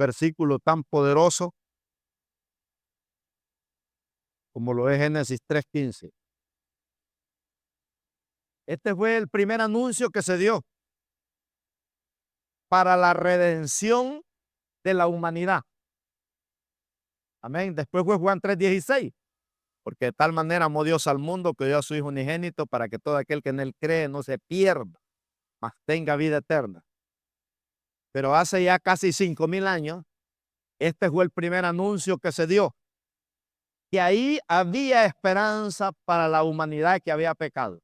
versículo tan poderoso como lo es Génesis 3:15. Este fue el primer anuncio que se dio para la redención de la humanidad. Amén. Después fue Juan 3:16. Porque de tal manera amó Dios al mundo que dio a su Hijo unigénito para que todo aquel que en él cree no se pierda, mas tenga vida eterna. Pero hace ya casi 5,000 años, este fue el primer anuncio que se dio. Que ahí había esperanza para la humanidad que había pecado.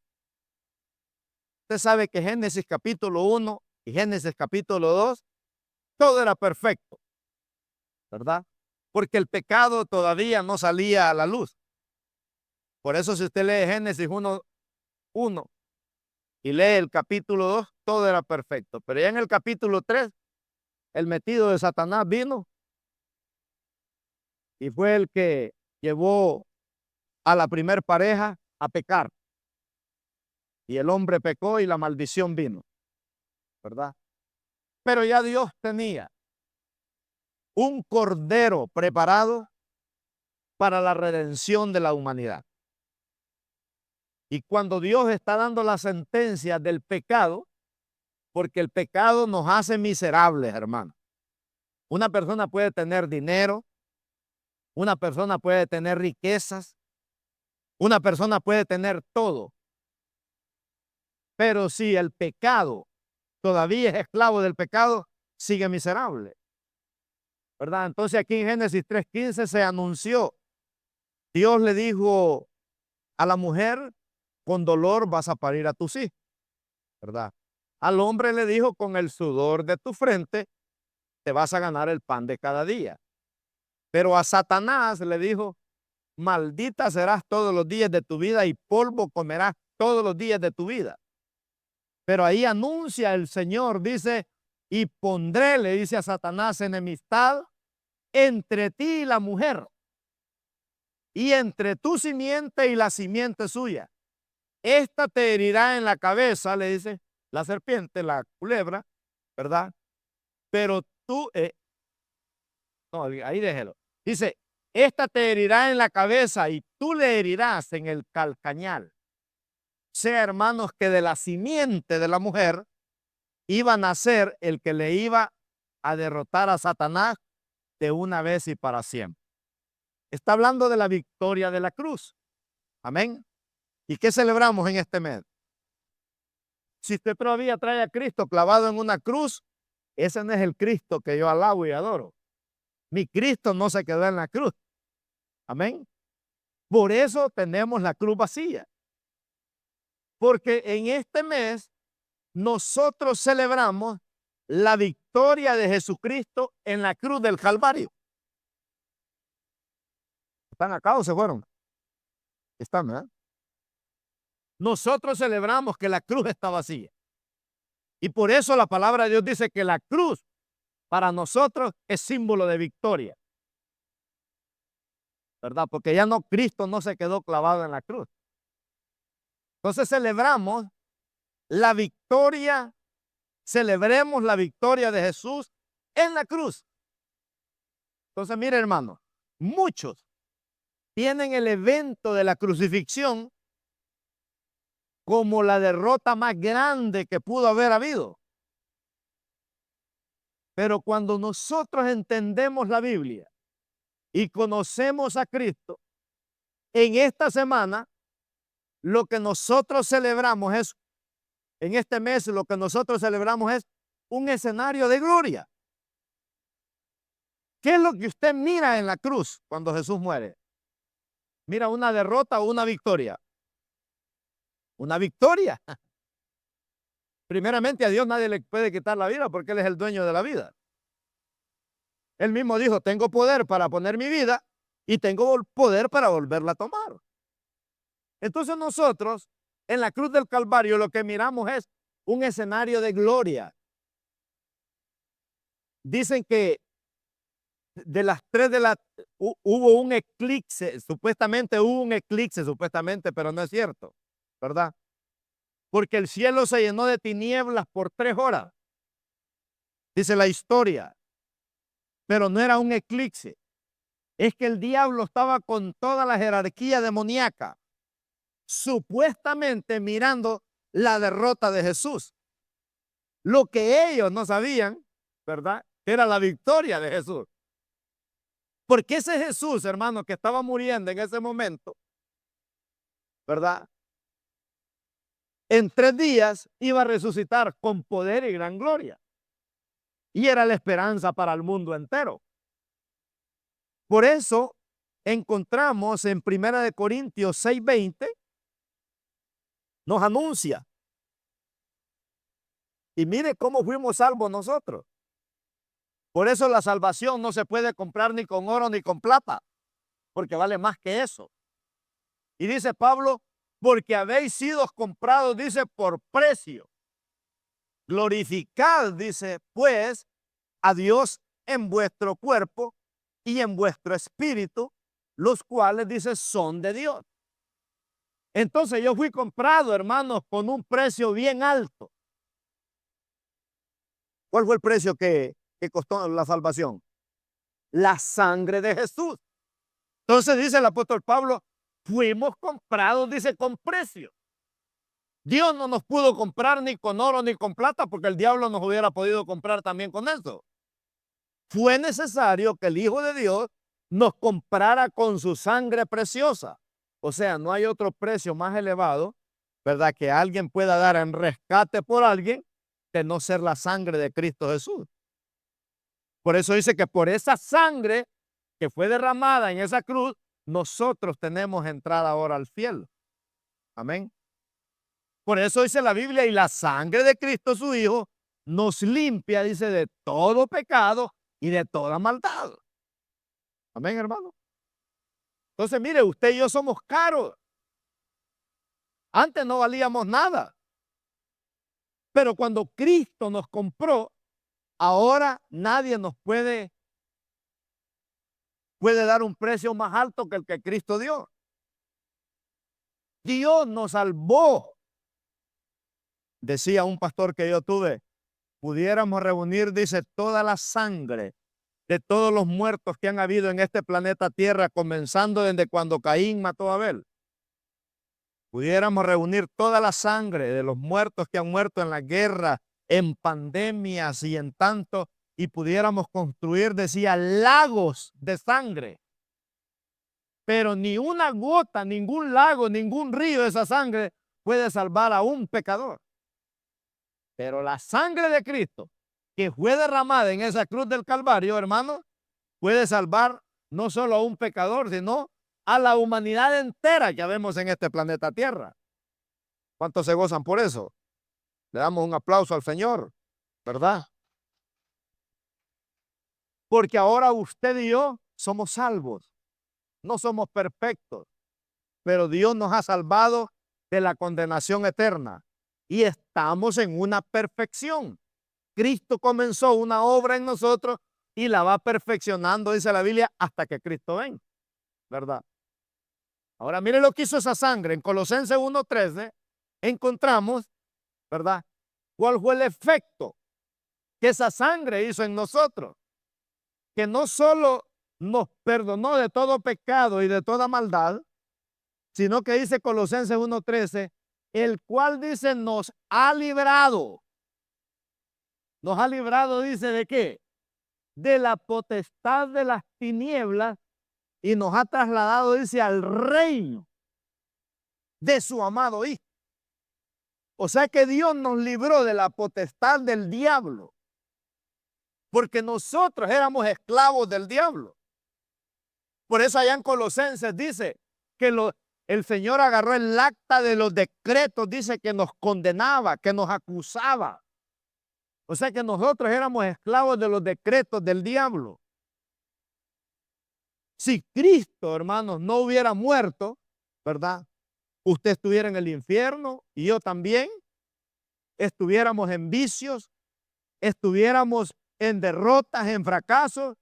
Usted sabe que Génesis capítulo 1 y Génesis capítulo 2, todo era perfecto, ¿verdad? Porque el pecado todavía no salía a la luz. Por eso si usted lee Génesis 1:1 y lee el capítulo 2, todo era perfecto. Pero ya en el capítulo 3, el metido de Satanás vino y fue el que llevó a la primer pareja a pecar. Y el hombre pecó y la maldición vino, ¿verdad? Pero ya Dios tenía un cordero preparado para la redención de la humanidad. Y cuando Dios está dando la sentencia del pecado, porque el pecado nos hace miserables, hermano. Una persona puede tener dinero, una persona puede tener riquezas, una persona puede tener todo. Pero si el pecado todavía es esclavo del pecado, sigue miserable, ¿verdad? Entonces aquí en Génesis 3:15 se anunció. Dios le dijo a la mujer, con dolor vas a parir a tus hijos, ¿verdad? Al hombre le dijo, con el sudor de tu frente te vas a ganar el pan de cada día. Pero a Satanás le dijo, maldita serás todos los días de tu vida y polvo comerás todos los días de tu vida. Pero ahí anuncia el Señor, dice, y pondré, le dice a Satanás, enemistad entre ti y la mujer, y entre tu simiente y la simiente suya. Esta te herirá en la cabeza, le dice la serpiente, la culebra, ¿verdad? Pero tú, no, ahí déjelo. Dice, esta te herirá en la cabeza y tú le herirás en el calcañal. Sea, hermanos, que de la simiente de la mujer iba a nacer el que le iba a derrotar a Satanás de una vez y para siempre. Está hablando de la victoria de la cruz. Amén. ¿Y qué celebramos en este mes? Si usted todavía trae a Cristo clavado en una cruz, ese no es el Cristo que yo alabo y adoro. Mi Cristo no se quedó en la cruz. Amén. Por eso tenemos la cruz vacía. Porque en este mes nosotros celebramos la victoria de Jesucristo en la cruz del Calvario. ¿Están acá o se fueron? Están, ¿verdad? Nosotros celebramos que la cruz está vacía. Y por eso la palabra de Dios dice que la cruz para nosotros es símbolo de victoria, ¿verdad? Porque ya no, Cristo no se quedó clavado en la cruz. Entonces celebramos la victoria, celebremos la victoria de Jesús en la cruz. Entonces, mire, hermano, muchos tienen el evento de la crucifixión como la derrota más grande que pudo haber habido. Pero cuando nosotros entendemos la Biblia y conocemos a Cristo, en esta semana lo que nosotros celebramos es, en este mes lo que nosotros celebramos es un escenario de gloria. ¿Qué es lo que usted mira en la cruz cuando Jesús muere? ¿Mira una derrota o una victoria? Una victoria. Primeramente, a Dios nadie le puede quitar la vida porque Él es el dueño de la vida. Él mismo dijo, tengo poder para poner mi vida y tengo poder para volverla a tomar. Entonces nosotros, en la cruz del Calvario, lo que miramos es un escenario de gloria. Dicen que de las 3 de la hubo un eclipse, supuestamente hubo un eclipse, supuestamente, pero no es cierto, ¿verdad? Porque el cielo se llenó de tinieblas por 3 horas, dice la historia. pero no era un eclipse. Es que el diablo estaba con toda la jerarquía demoníaca, supuestamente mirando la derrota de Jesús. Lo que ellos no sabían, ¿verdad?, era la victoria de Jesús. Porque ese Jesús, hermano, que estaba muriendo en ese momento, ¿verdad?, en 3 días iba a resucitar con poder y gran gloria. Y era la esperanza para el mundo entero. Por eso encontramos en 1 Corintios 6:20, nos anuncia. Y mire cómo fuimos salvos nosotros. Por eso la salvación no se puede comprar ni con oro ni con plata, porque vale más que eso. Y dice Pablo, porque habéis sido comprados, dice, por precio. Glorificad, dice, pues, a Dios en vuestro cuerpo y en vuestro espíritu, los cuales, dice, son de Dios. Entonces yo fui comprado, hermanos, con un precio bien alto. ¿Cuál fue el precio que costó la salvación? La sangre de Jesús. Entonces dice el apóstol Pablo, fuimos comprados, dice, con precio. Dios no nos pudo comprar ni con oro ni con plata, porque el diablo nos hubiera podido comprar también con eso. Fue necesario que el Hijo de Dios nos comprara con su sangre preciosa. O sea, no hay otro precio más elevado, ¿verdad?, que alguien pueda dar en rescate por alguien, que no ser la sangre de Cristo Jesús. Por eso dice que por esa sangre que fue derramada en esa cruz, nosotros tenemos entrada ahora al cielo. Amén. Por eso dice la Biblia, y la sangre de Cristo su Hijo nos limpia, dice, de todo pecado y de toda maldad. Amén, hermano. Entonces, mire, usted y yo somos caros. Antes no valíamos nada. Pero cuando Cristo nos compró, ahora nadie nos puede dar un precio más alto que el que Cristo dio. Dios nos salvó. Decía un pastor que yo tuve, pudiéramos reunir, dice, toda la sangre de todos los muertos que han habido en este planeta Tierra, comenzando desde cuando Caín mató a Abel. Pudiéramos reunir toda la sangre de los muertos que han muerto en la guerra, en pandemias y en tanto, y pudiéramos construir, decía, lagos de sangre. Pero ni una gota, ningún lago, ningún río de esa sangre puede salvar a un pecador. Pero la sangre de Cristo, que fue derramada en esa cruz del Calvario, hermano, puede salvar no solo a un pecador, sino a la humanidad entera que vemos en este planeta Tierra. ¿Cuántos se gozan por eso? Le damos un aplauso al Señor, ¿verdad? Porque ahora usted y yo somos salvos. No somos perfectos, pero Dios nos ha salvado de la condenación eterna y estamos en una perfección. Cristo comenzó una obra en nosotros y la va perfeccionando, dice la Biblia, hasta que Cristo venga, ¿verdad? Ahora mire lo que hizo esa sangre. En Colosenses 1:13 encontramos, ¿verdad?, cuál fue el efecto que esa sangre hizo en nosotros. Que no solo nos perdonó de todo pecado y de toda maldad, sino que dice Colosenses 1:13, el cual, dice, nos ha librado. Nos ha librado, dice, ¿de qué? De la potestad de las tinieblas y nos ha trasladado, dice, al reino de su amado Hijo. O sea que Dios nos libró de la potestad del diablo, porque nosotros éramos esclavos del diablo. Por eso allá en Colosenses dice que el Señor agarró el acta de los decretos, dice, que nos condenaba, que nos acusaba. O sea que nosotros éramos esclavos de los decretos del diablo. Si Cristo, hermanos, no hubiera muerto, ¿verdad?, usted estuviera en el infierno y yo también. Estuviéramos en vicios, estuviéramos en derrotas, en fracasos.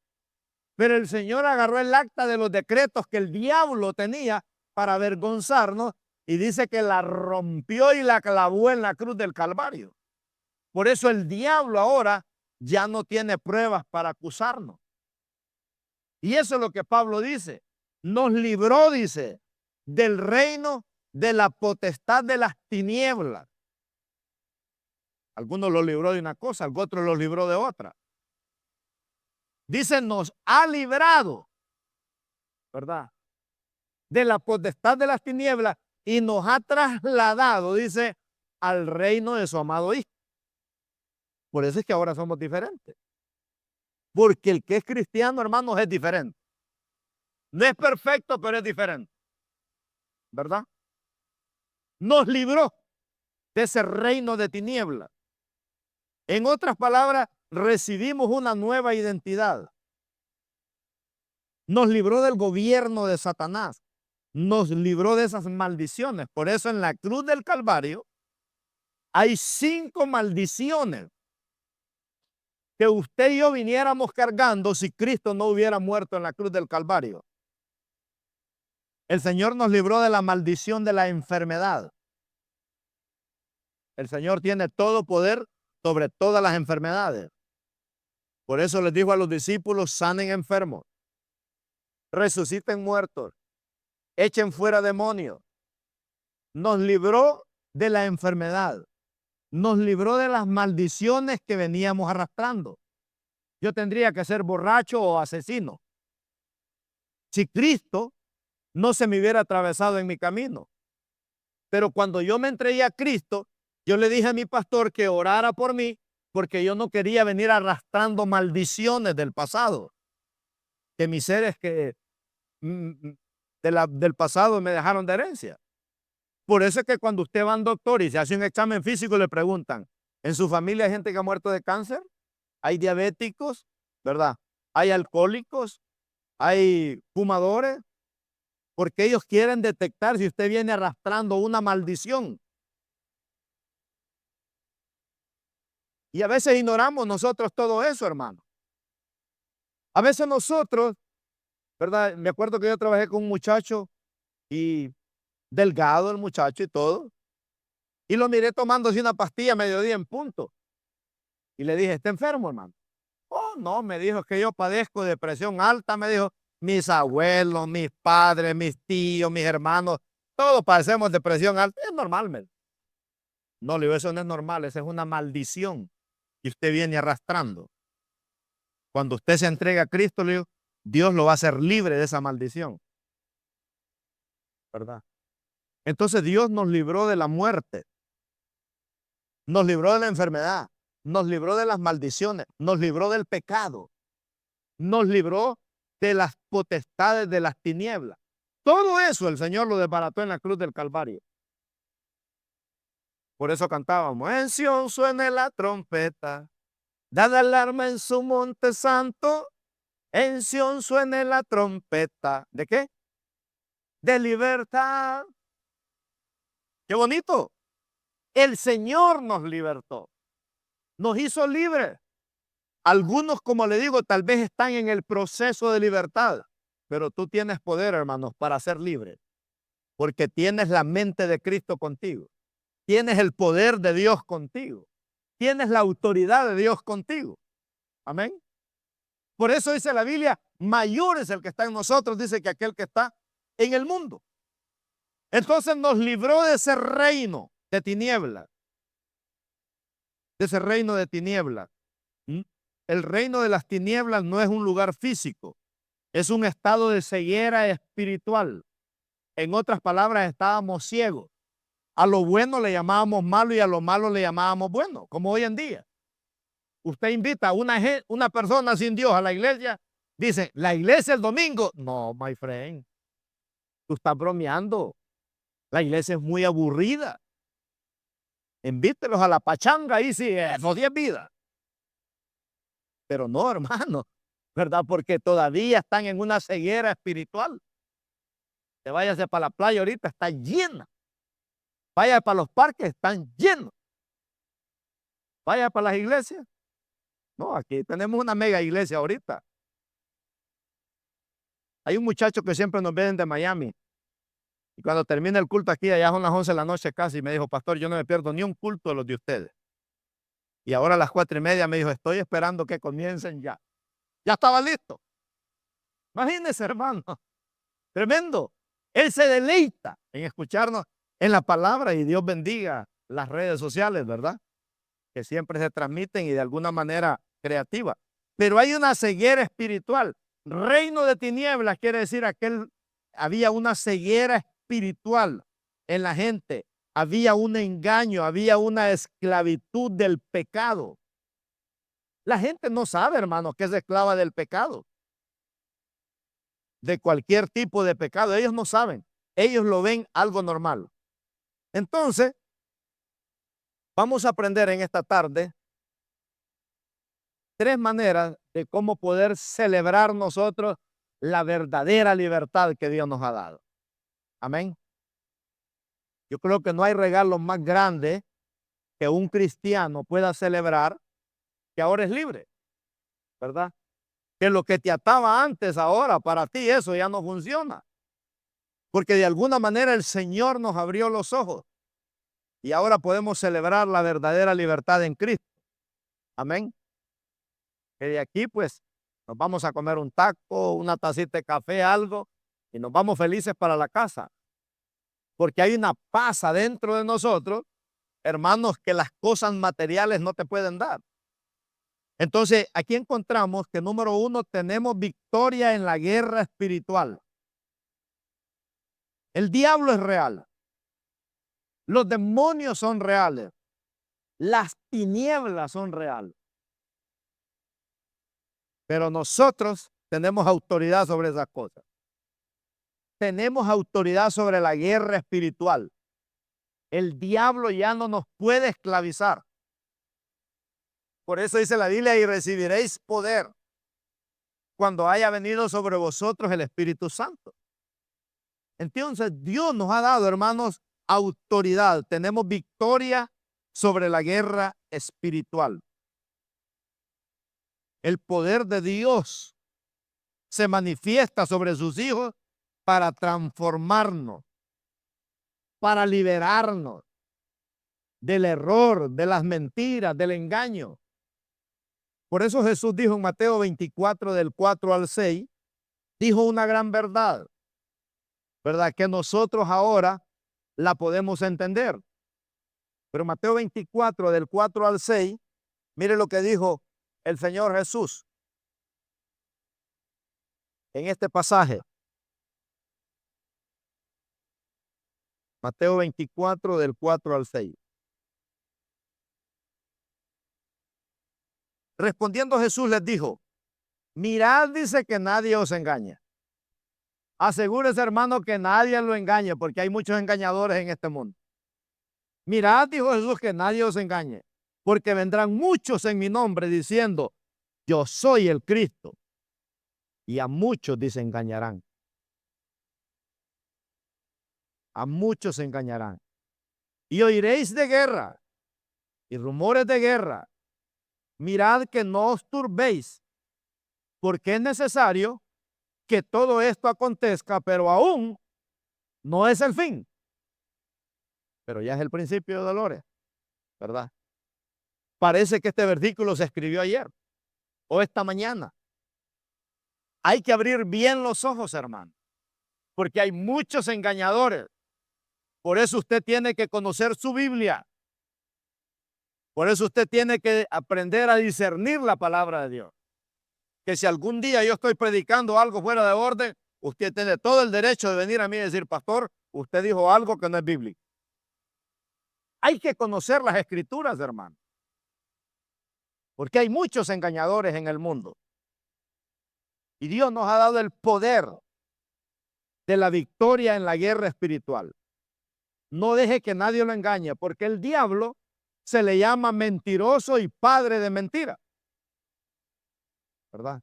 Pero el Señor agarró el acta de los decretos que el diablo tenía para avergonzarnos y dice que la rompió y la clavó en la cruz del Calvario. Por eso el diablo ahora ya no tiene pruebas para acusarnos. Y eso es lo que Pablo dice. Nos libró, dice, del reino de la potestad de las tinieblas. Algunos los libró de una cosa, otros los libró de otra. Dice, nos ha librado, ¿verdad?, de la potestad de las tinieblas y nos ha trasladado, dice, al reino de su amado Hijo. Por eso es que ahora somos diferentes. Porque el que es cristiano, hermanos, es diferente. No es perfecto, pero es diferente, ¿verdad? Nos libró de ese reino de tinieblas. En otras palabras, recibimos una nueva identidad. Nos libró del gobierno de Satanás. Nos libró de esas maldiciones. Por eso en la cruz del Calvario hay 5 maldiciones que usted y yo viniéramos cargando si Cristo no hubiera muerto en la cruz del Calvario. El Señor nos libró de la maldición de la enfermedad. El Señor tiene todo poder sobre todas las enfermedades. Por eso les dijo a los discípulos, sanen enfermos, resuciten muertos, echen fuera demonios. Nos libró de la enfermedad. Nos libró de las maldiciones que veníamos arrastrando. Yo tendría que ser borracho o asesino si Cristo no se me hubiera atravesado en mi camino. Pero cuando yo me entregué a Cristo, yo le dije a mi pastor que orara por mí porque yo no quería venir arrastrando maldiciones del pasado. Que mis seres del pasado me dejaron de herencia. Por eso es que cuando usted va a un doctor y se hace un examen físico, le preguntan, ¿en su familia hay gente que ha muerto de cáncer? ¿Hay diabéticos? ¿Verdad? ¿Hay alcohólicos? ¿Hay fumadores? Porque ellos quieren detectar si usted viene arrastrando una maldición. Y a veces ignoramos nosotros todo eso, hermano. A veces nosotros, ¿verdad? Me acuerdo que yo trabajé con un muchacho y delgado el muchacho y todo. Y lo miré tomándose una pastilla a mediodía en punto. Y le dije, ¿está enfermo, hermano? Oh, no, me dijo que yo padezco de presión alta, me dijo, mis abuelos, mis padres, mis tíos, mis hermanos, todos padecemos de presión alta. Es normal, me. No, le digo, eso no es normal, esa es una maldición que usted viene arrastrando. Cuando usted se entrega a Cristo, le digo, Dios lo va a hacer libre de esa maldición. ¿Verdad? Entonces Dios nos libró de la muerte, nos libró de la enfermedad, nos libró de las maldiciones, nos libró del pecado, nos libró de las potestades de las tinieblas. Todo eso el Señor lo desbarató en la cruz del Calvario. Por eso cantábamos, en Sión suene la trompeta, dada alarma en su monte santo, en Sión suene la trompeta. ¿De qué? De libertad. ¡Qué bonito! El Señor nos libertó, nos hizo libres. Algunos, como le digo, tal vez están en el proceso de libertad, pero tú tienes poder, hermanos, para ser libre, porque tienes la mente de Cristo contigo, tienes el poder de Dios contigo, tienes la autoridad de Dios contigo. Amén. Por eso dice la Biblia, mayor es el que está en nosotros, dice, que aquel que está en el mundo. Entonces nos libró de ese reino de tinieblas, de ese reino de tinieblas. El reino de las tinieblas no es un lugar físico, es un estado de ceguera espiritual. En otras palabras, estábamos ciegos. A lo bueno le llamábamos malo y a lo malo le llamábamos bueno, como hoy en día. Usted invita a una persona sin Dios a la iglesia, dice, ¿la iglesia el domingo? No, my friend, tú estás bromeando. La iglesia es muy aburrida. Invítelos a la pachanga y sí, eso 10 vidas. Pero no, hermano, ¿verdad? Porque todavía están en una ceguera espiritual. Te váyase para la playa ahorita, está llena. Vaya para los parques, están llenos. Vaya para las iglesias. No, aquí tenemos una mega iglesia ahorita. Hay un muchacho que siempre nos ven de Miami. Y cuando termina el culto aquí, allá son las 11 de la noche casi, me dijo, pastor, yo no me pierdo ni un culto de los de ustedes. Y ahora a las 4:30 me dijo, estoy esperando que comiencen ya. Ya estaba listo. Imagínense, hermano, tremendo. Él se deleita en escucharnos en la palabra y Dios bendiga las redes sociales, ¿verdad? Que siempre se transmiten y de alguna manera creativa. Pero hay una ceguera espiritual. Reino de tinieblas quiere decir había una ceguera espiritual en la gente. Había un engaño, había una esclavitud del pecado. La gente no sabe, hermanos, que es esclava del pecado. De cualquier tipo de pecado. Ellos no saben. Ellos lo ven algo normal. Entonces, vamos a aprender en esta tarde 3 maneras de cómo poder celebrar nosotros la verdadera libertad que Dios nos ha dado. Amén. Yo creo que no hay regalo más grande que un cristiano pueda celebrar que ahora es libre, ¿verdad? Que lo que te ataba antes, ahora para ti eso ya no funciona. Porque de alguna manera el Señor nos abrió los ojos y ahora podemos celebrar la verdadera libertad en Cristo. Amén. Que de aquí pues nos vamos a comer un taco, una tacita de café, algo, y nos vamos felices para la casa. Porque hay una paz adentro de nosotros, hermanos, que las cosas materiales no te pueden dar. Entonces, aquí encontramos que número 1, tenemos victoria en la guerra espiritual. El diablo es real. Los demonios son reales. Las tinieblas son reales. Pero nosotros tenemos autoridad sobre esas cosas. Tenemos autoridad sobre la guerra espiritual. El diablo ya no nos puede esclavizar. Por eso dice la Biblia, y recibiréis poder cuando haya venido sobre vosotros el Espíritu Santo. Entonces, Dios nos ha dado, hermanos, autoridad. Tenemos victoria sobre la guerra espiritual. El poder de Dios se manifiesta sobre sus hijos para transformarnos, para liberarnos del error, de las mentiras, del engaño. Por eso Jesús dijo en Mateo 24, del 4 al 6, dijo una gran verdad, ¿verdad? Que nosotros ahora la podemos entender. Pero Mateo 24, del 4 al 6, mire lo que dijo el Señor Jesús en este pasaje. Mateo 24, del 4 al 6. Respondiendo Jesús les dijo, mirad, dice, que nadie os engañe. Asegúrese, hermano, que nadie lo engañe, porque hay muchos engañadores en este mundo. Mirad, dijo Jesús, que nadie os engañe, porque vendrán muchos en mi nombre diciendo, yo soy el Cristo, y a muchos desengañarán. A muchos engañarán. Y oiréis de guerra y rumores de guerra. Mirad que no os turbéis, porque es necesario que todo esto acontezca, pero aún no es el fin. Pero ya es el principio de dolores, ¿verdad? Parece que este versículo se escribió ayer o esta mañana. Hay que abrir bien los ojos, hermano, porque hay muchos engañadores. Por eso usted tiene que conocer su Biblia. Por eso usted tiene que aprender a discernir la palabra de Dios. Que si algún día yo estoy predicando algo fuera de orden, usted tiene todo el derecho de venir a mí y decir, pastor, usted dijo algo que no es bíblico. Hay que conocer las escrituras, hermano. Porque hay muchos engañadores en el mundo. Y Dios nos ha dado el poder de la victoria en la guerra espiritual. No deje que nadie lo engañe, porque el diablo se le llama mentiroso y padre de mentira, ¿verdad?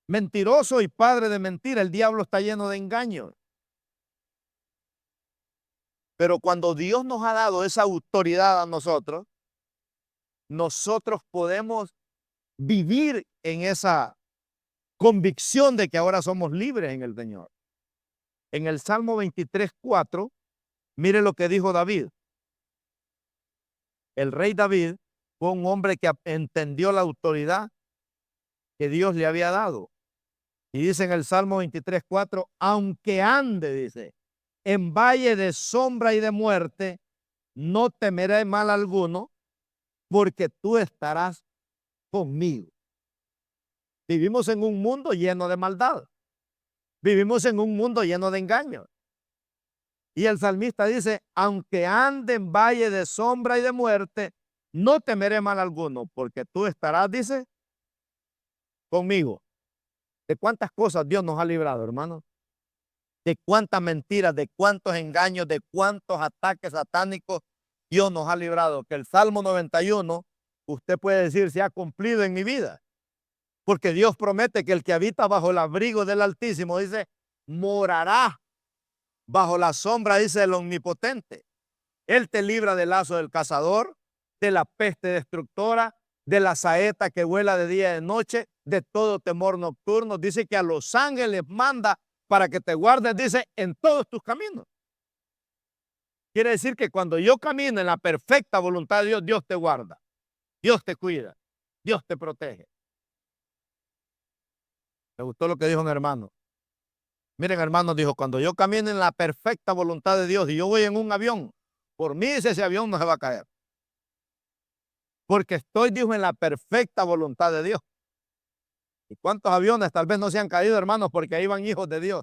Mentiroso y padre de mentira. El diablo está lleno de engaños. Pero cuando Dios nos ha dado esa autoridad a nosotros, nosotros podemos vivir en esa convicción de que ahora somos libres en el Señor. En el Salmo 23:4, mire lo que dijo David. El rey David fue un hombre que entendió la autoridad que Dios le había dado. Y dice en el Salmo 23:4, aunque ande, dice, en valle de sombra y de muerte, no temeré mal alguno, porque tú estarás conmigo. Vivimos en un mundo lleno de maldad. Vivimos en un mundo lleno de engaños. Y el salmista dice, aunque ande en valle de sombra y de muerte, no temeré mal alguno, porque tú estarás, dice, conmigo. ¿De cuántas cosas Dios nos ha librado, hermano? De cuántas mentiras, de cuántos engaños, de cuántos ataques satánicos Dios nos ha librado. Que el Salmo 91, usted puede decir, se ha cumplido en mi vida. Porque Dios promete que el que habita bajo el abrigo del Altísimo, dice, morará bajo la sombra, dice el Omnipotente. Él te libra del lazo del cazador, de la peste destructora, de la saeta que vuela de día y de noche, de todo temor nocturno. Dice que a los ángeles manda para que te guardes, dice, en todos tus caminos. Quiere decir que cuando yo camino en la perfecta voluntad de Dios, Dios te guarda, Dios te cuida, Dios te protege. ¿Me gustó lo que dijo un hermano? Miren, hermano, dijo, cuando yo camino en la perfecta voluntad de Dios y yo voy en un avión, por mí ese avión no se va a caer. Porque estoy, dijo, en la perfecta voluntad de Dios. ¿Y cuántos aviones tal vez no se han caído, hermanos, porque ahí van hijos de Dios?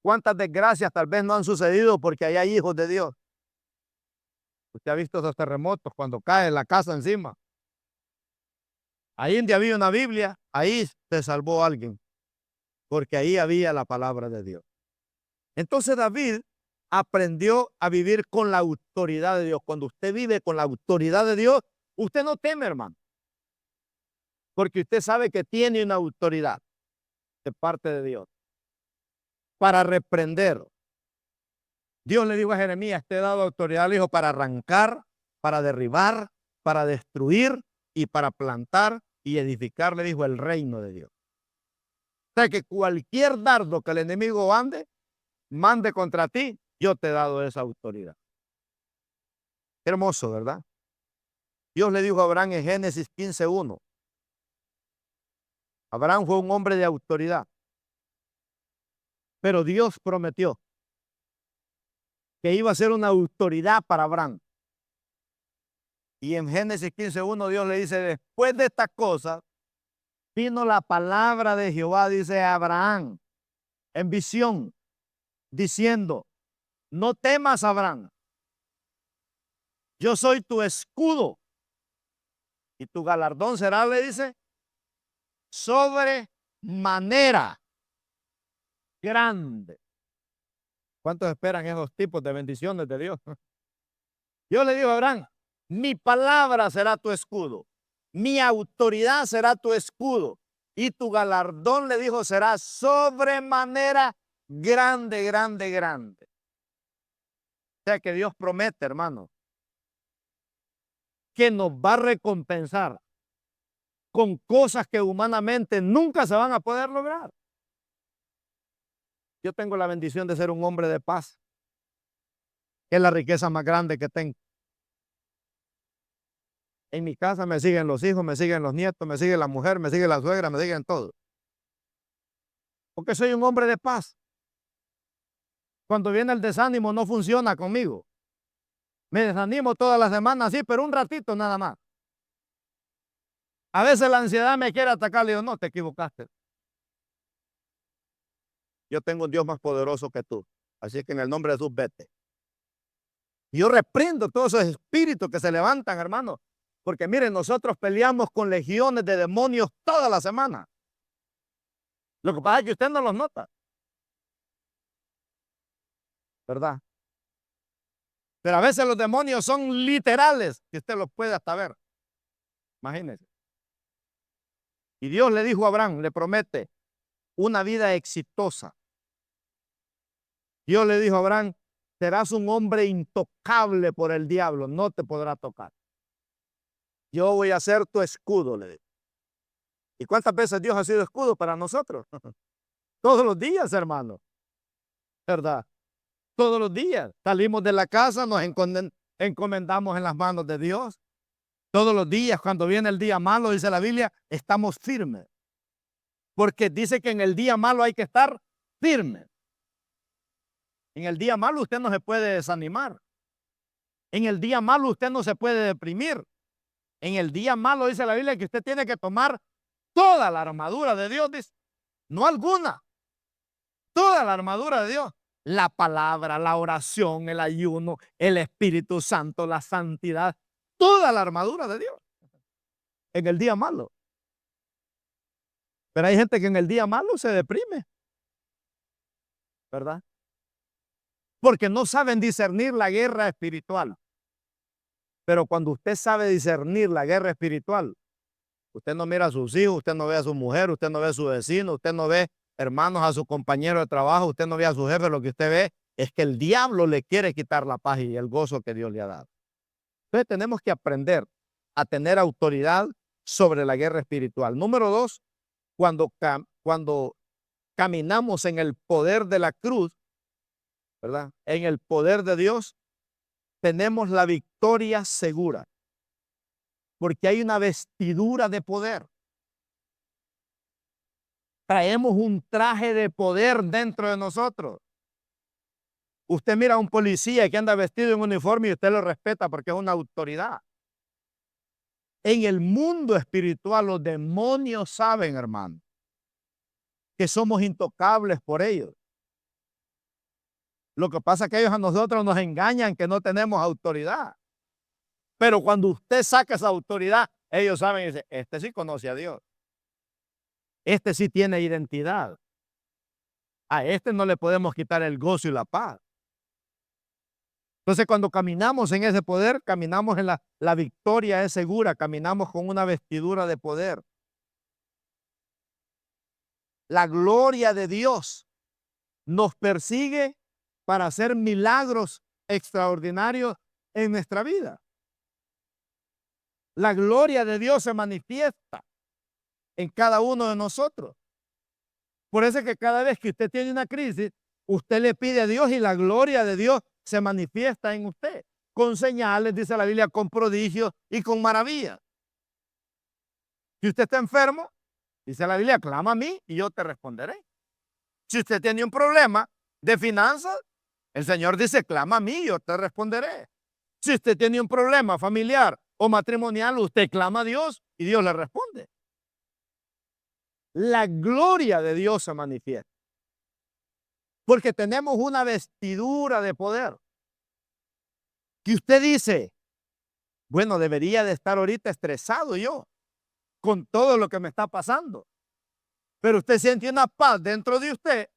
¿Cuántas desgracias tal vez no han sucedido porque ahí hay hijos de Dios? Usted ha visto esos terremotos cuando cae la casa encima. Ahí donde había una Biblia, ahí se salvó alguien, porque ahí había la palabra de Dios. Entonces David aprendió a vivir con la autoridad de Dios. Cuando usted vive con la autoridad de Dios, usted no teme, hermano, porque usted sabe que tiene una autoridad de parte de Dios para reprender. Dios le dijo a Jeremías, te he dado autoridad, le dijo, para arrancar, para derribar, para destruir y para plantar y edificar, le dijo, el reino de Dios. O sea que cualquier dardo que el enemigo mande contra ti, yo te he dado esa autoridad. Hermoso, ¿verdad? Dios le dijo a Abraham en Génesis 15:1. Abraham fue un hombre de autoridad, pero Dios prometió que iba a ser una autoridad para Abraham. Y en Génesis 15:1 Dios le dice, después de estas cosas, vino la palabra de Jehová, dice a Abraham, en visión, diciendo, no temas, Abraham, yo soy tu escudo y tu galardón será, le dice, sobremanera grande. ¿Cuántos esperan esos tipos de bendiciones de Dios? Dios le dijo a Abraham, mi palabra será tu escudo, mi autoridad será tu escudo y tu galardón, le dijo, será sobremanera grande, grande, grande. O sea que Dios promete, hermano, que nos va a recompensar con cosas que humanamente nunca se van a poder lograr. Yo tengo la bendición de ser un hombre de paz, que es la riqueza más grande que tengo. En mi casa me siguen los hijos, me siguen los nietos, me sigue la mujer, me sigue la suegra, me siguen todos. Porque soy un hombre de paz. Cuando viene el desánimo no funciona conmigo. Me desanimo todas las semanas, sí, pero un ratito nada más. A veces la ansiedad me quiere atacar, le digo, no, te equivocaste. Yo tengo un Dios más poderoso que tú. Así que en el nombre de Jesús, vete. Y yo reprendo todos esos espíritus que se levantan, hermano. Porque miren, nosotros peleamos con legiones de demonios toda la semana. Lo que pasa es que usted no los nota. ¿Verdad? Pero a veces los demonios son literales, que usted los puede hasta ver. Imagínese. Y Dios le dijo a Abraham, le promete una vida exitosa. Dios le dijo a Abraham, serás un hombre intocable por el diablo, no te podrá tocar. Yo voy a ser tu escudo, le dijo. ¿Y cuántas veces Dios ha sido escudo para nosotros? Todos los días, hermano. ¿Verdad? Todos los días. Salimos de la casa, nos encomendamos en las manos de Dios. Todos los días, cuando viene el día malo, dice la Biblia, estamos firmes. Porque dice que en el día malo hay que estar firme. En el día malo usted no se puede desanimar. En el día malo usted no se puede deprimir. En el día malo dice la Biblia que usted tiene que tomar toda la armadura de Dios, dice, no alguna, toda la armadura de Dios. La palabra, la oración, el ayuno, el Espíritu Santo, la santidad, toda la armadura de Dios en el día malo. Pero hay gente que en el día malo se deprime, ¿verdad? Porque no saben discernir la guerra espiritual. Pero cuando usted sabe discernir la guerra espiritual, usted no mira a sus hijos, usted no ve a su mujer, usted no ve a su vecino, usted no ve hermanos a su compañero de trabajo, usted no ve a su jefe, lo que usted ve es que el diablo le quiere quitar la paz y el gozo que Dios le ha dado. Entonces tenemos que aprender a tener autoridad sobre la guerra espiritual. Número 2, cuando caminamos en el poder de la cruz, ¿verdad? En el poder de Dios, tenemos la victoria segura, porque hay una vestidura de poder. Traemos un traje de poder dentro de nosotros. Usted mira a un policía que anda vestido en uniforme y usted lo respeta porque es una autoridad. En el mundo espiritual los demonios saben, hermano, que somos intocables por ellos. Lo que pasa es que ellos a nosotros nos engañan que no tenemos autoridad. Pero cuando usted saca esa autoridad, ellos saben y dicen, este sí conoce a Dios. Este sí tiene identidad. A este no le podemos quitar el gozo y la paz. Entonces, cuando caminamos en ese poder, caminamos en la victoria es segura, caminamos con una vestidura de poder. La gloria de Dios nos persigue para hacer milagros extraordinarios en nuestra vida. La gloria de Dios se manifiesta en cada uno de nosotros. Por eso es que cada vez que usted tiene una crisis, usted le pide a Dios y la gloria de Dios se manifiesta en usted, con señales, dice la Biblia, con prodigios y con maravillas. Si usted está enfermo, dice la Biblia, clama a mí y yo te responderé. Si usted tiene un problema de finanzas, el Señor dice, clama a mí y yo te responderé. Si usted tiene un problema familiar o matrimonial, usted clama a Dios y Dios le responde. La gloria de Dios se manifiesta. Porque tenemos una vestidura de poder. Que usted dice, bueno, debería de estar ahorita estresado yo con todo lo que me está pasando. Pero usted siente una paz dentro de usted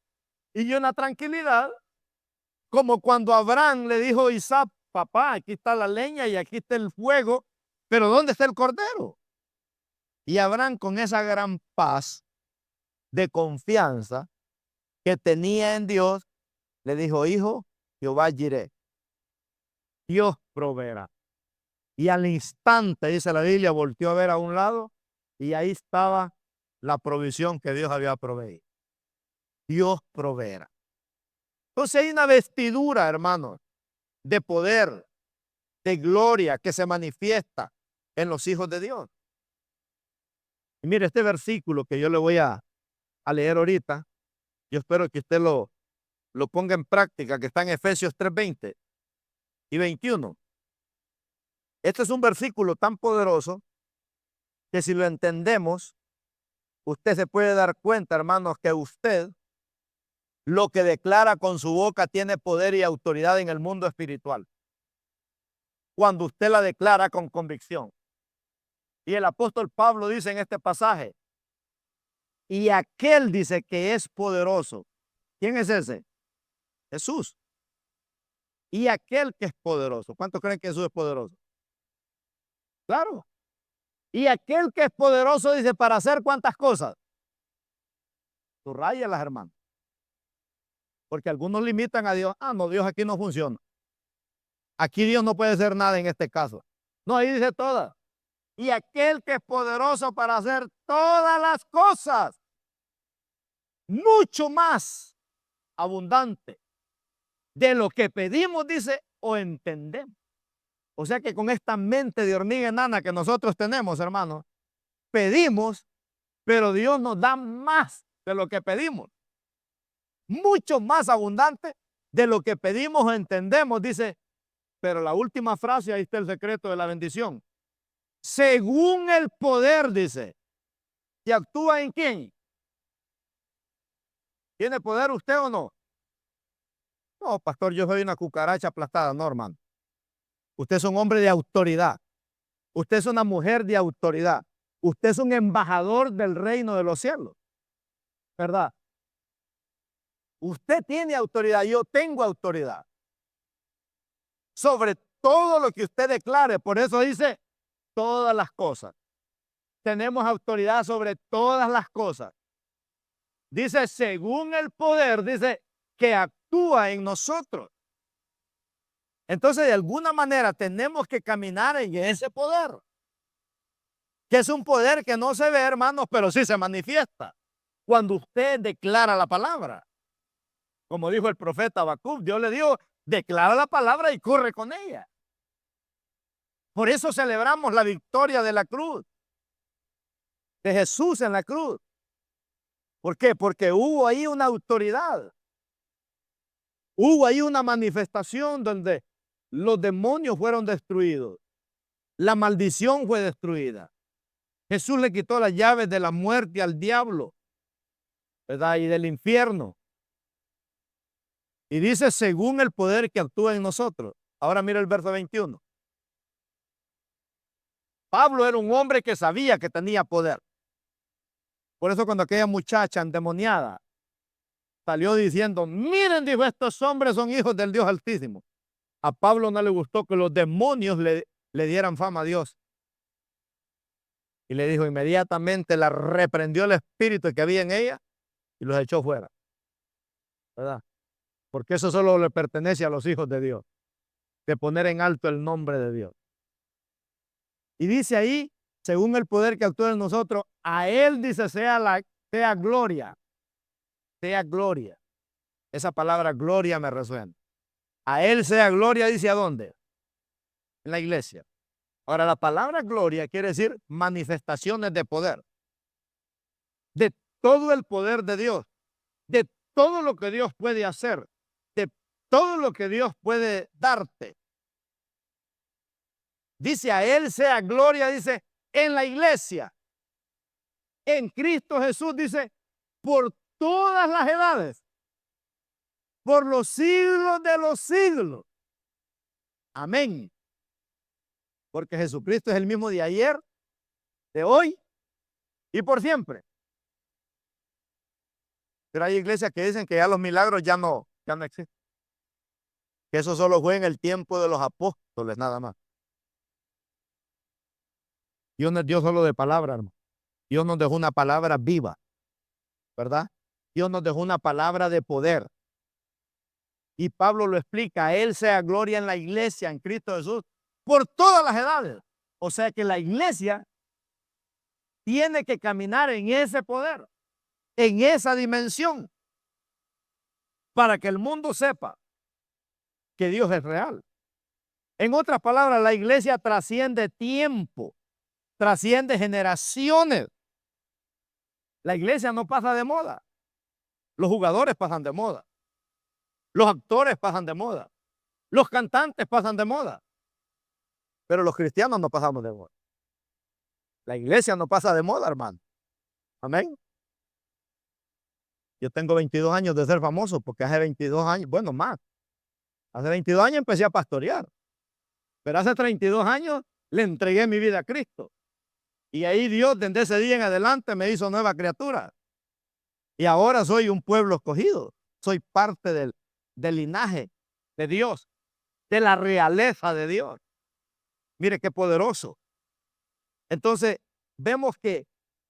y una tranquilidad, como cuando Abraham le dijo a Isaac, papá, aquí está la leña y aquí está el fuego, pero ¿dónde está el cordero? Y Abraham, con esa gran paz de confianza que tenía en Dios, le dijo, hijo, Jehová Jireh, Dios proveerá. Y al instante, dice la Biblia, volteó a ver a un lado y ahí estaba la provisión que Dios había proveído. Dios proveerá. Entonces hay una vestidura, hermanos, de poder, de gloria que se manifiesta en los hijos de Dios. Y mire, este versículo que yo le voy a leer ahorita, yo espero que usted lo ponga en práctica, que está en Efesios 3:20 y 21. Este es un versículo tan poderoso que si lo entendemos, usted se puede dar cuenta, hermanos, que usted lo que declara con su boca tiene poder y autoridad en el mundo espiritual. Cuando usted la declara con convicción. Y el apóstol Pablo dice en este pasaje, y aquel dice que es poderoso. ¿Quién es ese? Jesús. Y aquel que es poderoso. ¿Cuántos creen que Jesús es poderoso? Claro. Y aquel que es poderoso dice, ¿para hacer cuántas cosas? Subrayalas, hermano. Porque algunos limitan a Dios. Ah, no, Dios aquí no funciona. Aquí Dios no puede hacer nada en este caso. No, ahí dice todas. Y aquel que es poderoso para hacer todas las cosas, mucho más abundante de lo que pedimos, dice, o entendemos. O sea que con esta mente de hormiga enana que nosotros tenemos, hermanos, pedimos Pero Dios nos da más de lo que pedimos. Mucho más abundante de lo que pedimos o entendemos. Dice, pero la última frase, ahí está el secreto de la bendición. Según el poder, dice, que actúa en quién. ¿Tiene poder usted o no? No, pastor, yo soy una cucaracha aplastada. No, hermano. Usted es un hombre de autoridad. Usted es una mujer de autoridad. Usted es un embajador del reino de los cielos. ¿Verdad? Usted tiene autoridad. Yo tengo autoridad. Sobre todo lo que usted declare. Por eso dice todas las cosas. Tenemos autoridad sobre todas las cosas. Dice, según el poder, dice, que actúa en nosotros. Entonces, de alguna manera, tenemos que caminar en ese poder. Que es un poder que no se ve, hermanos, pero sí se manifiesta. Cuando usted declara la palabra. Como dijo el profeta Habacuc, Dios le dijo, declara la palabra y corre con ella. Por eso celebramos la victoria de la cruz. De Jesús en la cruz. ¿Por qué? Porque hubo ahí una autoridad. Hubo ahí una manifestación donde los demonios fueron destruidos. La maldición fue destruida. Jesús le quitó las llaves de la muerte al diablo, ¿verdad? Y del infierno. Y dice, según el poder que actúa en nosotros. Ahora mira el verso 21. Pablo era un hombre que sabía que tenía poder. Por eso cuando aquella muchacha endemoniada salió diciendo, miren, dijo, estos hombres son hijos del Dios Altísimo. A Pablo no le gustó que los demonios le dieran fama a Dios. Y le dijo, inmediatamente la reprendió el espíritu que había en ella y los echó fuera. ¿Verdad? Porque eso solo le pertenece a los hijos de Dios, de poner en alto el nombre de Dios. Y dice ahí, según el poder que actúa en nosotros, a Él dice, sea gloria. Sea gloria. Esa palabra gloria me resuena. A Él sea gloria, dice, ¿a dónde? En la iglesia. Ahora, la palabra gloria quiere decir manifestaciones de poder. De todo el poder de Dios. De todo lo que Dios puede hacer. De todo lo que Dios puede darte. Dice, a Él sea gloria, dice, en la iglesia. En Cristo Jesús, dice, por todas las edades. Por los siglos de los siglos. Amén. Porque Jesucristo es el mismo de ayer, de hoy y por siempre. Pero hay iglesias que dicen que ya los milagros ya no existen. Que eso solo fue en el tiempo de los apóstoles, nada más. Dios no es Dios solo de palabra, hermano. Dios nos dejó una palabra viva, ¿verdad? Dios nos dejó una palabra de poder. Y Pablo lo explica, a Él sea gloria en la iglesia, en Cristo Jesús, por todas las edades. O sea que la iglesia tiene que caminar en ese poder, en esa dimensión, para que el mundo sepa que Dios es real. En otras palabras, la iglesia trasciende tiempo, trasciende generaciones. La iglesia no pasa de moda. Los jugadores pasan de moda. Los actores pasan de moda. Los cantantes pasan de moda. Pero los cristianos no pasamos de moda. La iglesia no pasa de moda, hermano. Amén. Yo tengo 22 años de ser famoso porque hace 22 años, bueno, más. Hace 22 años empecé a pastorear. Pero hace 32 años le entregué mi vida a Cristo. Y ahí Dios, desde ese día en adelante, me hizo nueva criatura. Y ahora soy un pueblo escogido. Soy parte del linaje de Dios, de la realeza de Dios. Mire qué poderoso. Entonces, vemos que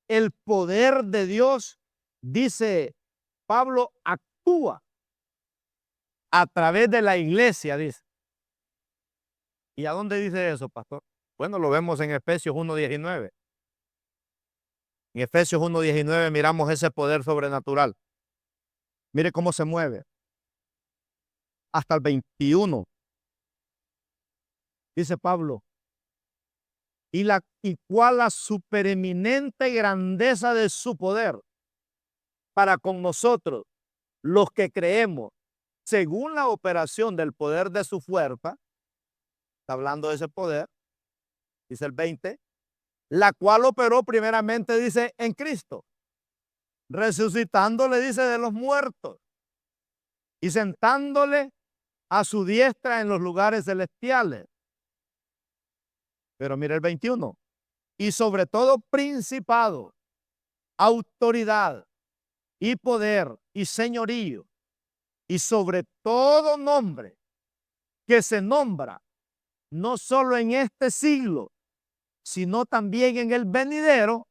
el poder de Dios, dice Pablo, actúa a través de la iglesia, dice. ¿Y a dónde dice eso, pastor? Bueno, lo vemos en Efesios 1:19. En Efesios 1:19 miramos ese poder sobrenatural. Mire cómo se mueve. Hasta el 21. Dice Pablo, y cuál la supereminente grandeza de su poder para con nosotros, los que creemos, según la operación del poder de su fuerza, está hablando de ese poder, dice el 20, la cual operó primeramente, dice, en Cristo, resucitándole, dice, de los muertos y sentándole a su diestra en los lugares celestiales. Pero mira el 21, y sobre todo principado, autoridad y poder y señorío, y sobre todo nombre que se nombra no solo en este siglo, sino también en el venidero,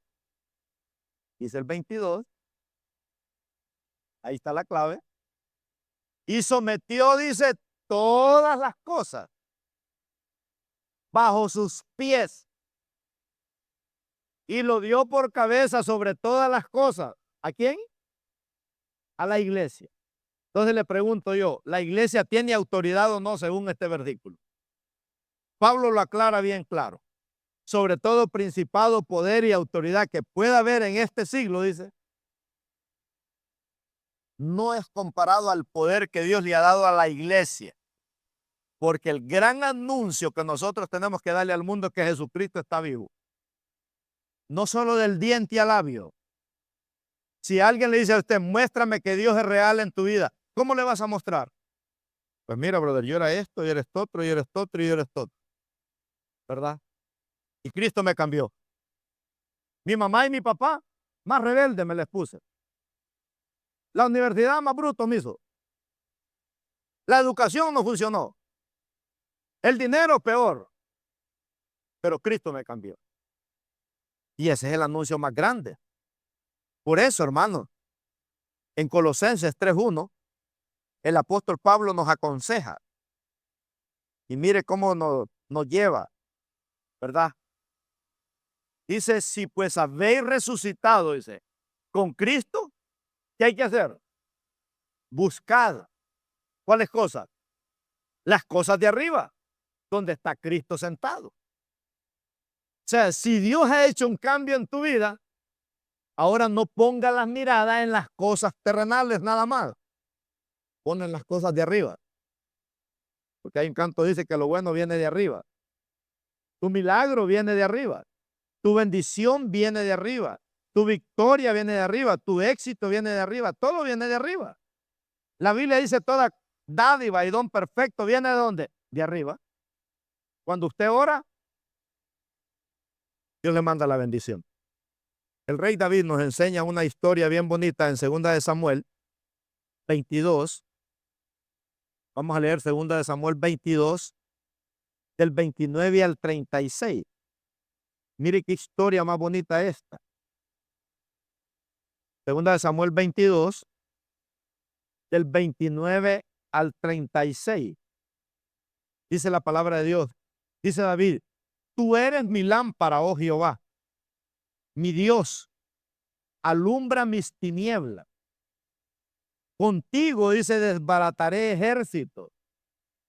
dice el 22, ahí está la clave, y sometió, dice, todas las cosas bajo sus pies y lo dio por cabeza sobre todas las cosas. ¿A quién? A la iglesia. Entonces le pregunto yo, ¿la iglesia tiene autoridad o no según este versículo? Pablo lo aclara bien claro. Sobre todo principado, poder y autoridad que pueda haber en este siglo, dice, no es comparado al poder que Dios le ha dado a la iglesia. Porque el gran anuncio que nosotros tenemos que darle al mundo es que Jesucristo está vivo. No solo del diente al labio. Si alguien le dice a usted, muéstrame que Dios es real en tu vida, ¿cómo le vas a mostrar? Pues mira, brother, yo era esto, y eres otro, y eres otro, y eres otro. ¿Verdad? Y Cristo me cambió. Mi mamá y mi papá, más rebelde me les puse. La universidad más bruto me hizo. La educación no funcionó. El dinero peor. Pero Cristo me cambió. Y ese es el anuncio más grande. Por eso, hermano, en Colosenses 3:1, el apóstol Pablo nos aconseja. Y mire cómo nos lleva, ¿verdad? Dice, si pues habéis resucitado, dice, con Cristo, ¿qué hay que hacer? Buscad. ¿Cuáles cosas? Las cosas de arriba, donde está Cristo sentado. O sea, si Dios ha hecho un cambio en tu vida, ahora no ponga las miradas en las cosas terrenales nada más. Ponen las cosas de arriba. Porque hay un canto que dice que lo bueno viene de arriba. Tu milagro viene de arriba. Tu bendición viene de arriba. Tu victoria viene de arriba. Tu éxito viene de arriba. Todo viene de arriba. La Biblia dice toda dádiva y don perfecto viene de ¿dónde? De arriba. Cuando usted ora, Dios le manda la bendición. El rey David nos enseña una historia bien bonita en 2 de Samuel 22. Vamos a leer 2 de Samuel 22, del 29 al 36. Mire qué historia más bonita esta. 2 de Samuel 22, del 29 al 36. Dice la palabra de Dios. Dice David, tú eres mi lámpara, oh Jehová, mi Dios, alumbra mis tinieblas. Contigo, dice, desbarataré ejércitos